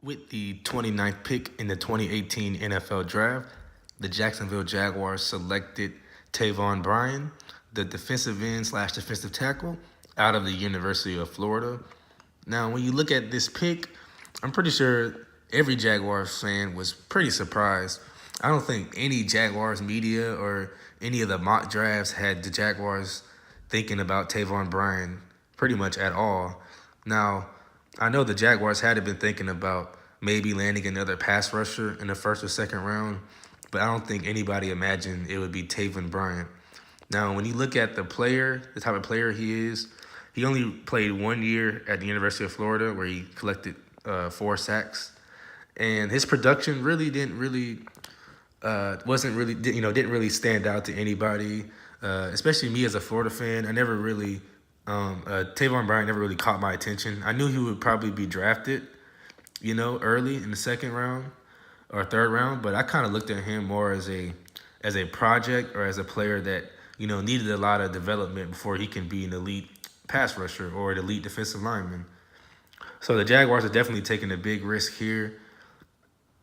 With the 29th pick in the 2018 NFL Draft, the Jacksonville Jaguars selected Taven Bryan, the defensive end slash defensive tackle out of the University of Florida. Now, when you look at this pick, I'm pretty sure every Jaguars fan was pretty surprised. I don't think any Jaguars media or any of the mock drafts had the Jaguars thinking about Taven Bryan pretty much at all. Now, I know the Jaguars had been thinking about maybe landing another pass rusher in the first or second round, but I don't think anybody imagined it would be Taven Bryan. Now, when you look at the player, the type of player he is, he only played 1 year at the University of Florida where he collected 4 sacks, and his production really didn't really didn't really stand out to anybody, especially me as a Florida fan. I never really Taven Bryan never really caught my attention. I knew he would probably be drafted, early in the second round or third round, but I kind of looked at him more as a project or as a player that needed a lot of development before he can be an elite pass rusher or an elite defensive lineman. So the Jaguars are definitely taking a big risk here.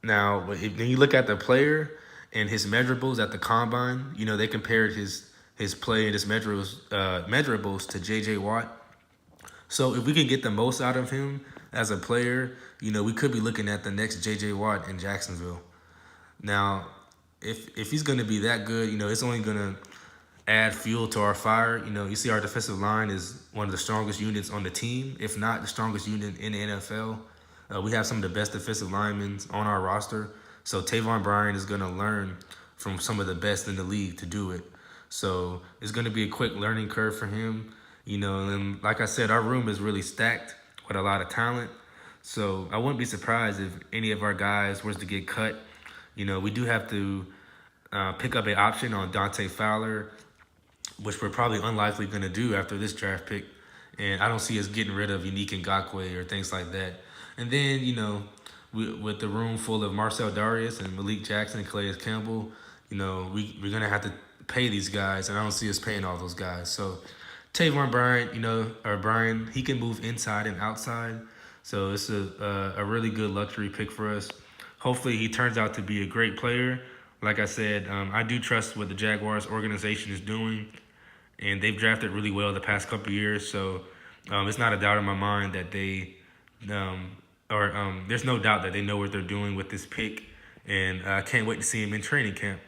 Now, when you look at the player and his measurables at the combine, they compared his play and his measurables to J.J. Watt. So if we can get the most out of him as a player, we could be looking at the next J.J. Watt in Jacksonville. Now, if he's going to be that good, it's only going to add fuel to our fire. You see our defensive line is one of the strongest units on the team, if not the strongest unit in the NFL. We have some of the best defensive linemen on our roster. So Taven Bryan is going to learn from some of the best in the league to do it. So it's going to be a quick learning curve for him. And like I said, our room is really stacked with a lot of talent. So I wouldn't be surprised if any of our guys was to get cut. We do have to pick up an option on Dante Fowler, which we're probably unlikely going to do after this draft pick. And I don't see us getting rid of Unique Ngakoue or things like that. And then, with the room full of Marcel Darius and Malik Jackson and Calais Campbell, we're going to have to pay these guys, and I don't see us paying all those guys. So Taven Bryan, he can move inside and outside. So it's a really good luxury pick for us. Hopefully he turns out to be a great player. Like I said, I do trust what the Jaguars organization is doing, and they've drafted really well the past couple of years. So it's not a doubt in my mind that there's no doubt that they know what they're doing with this pick, and I can't wait to see him in training camp.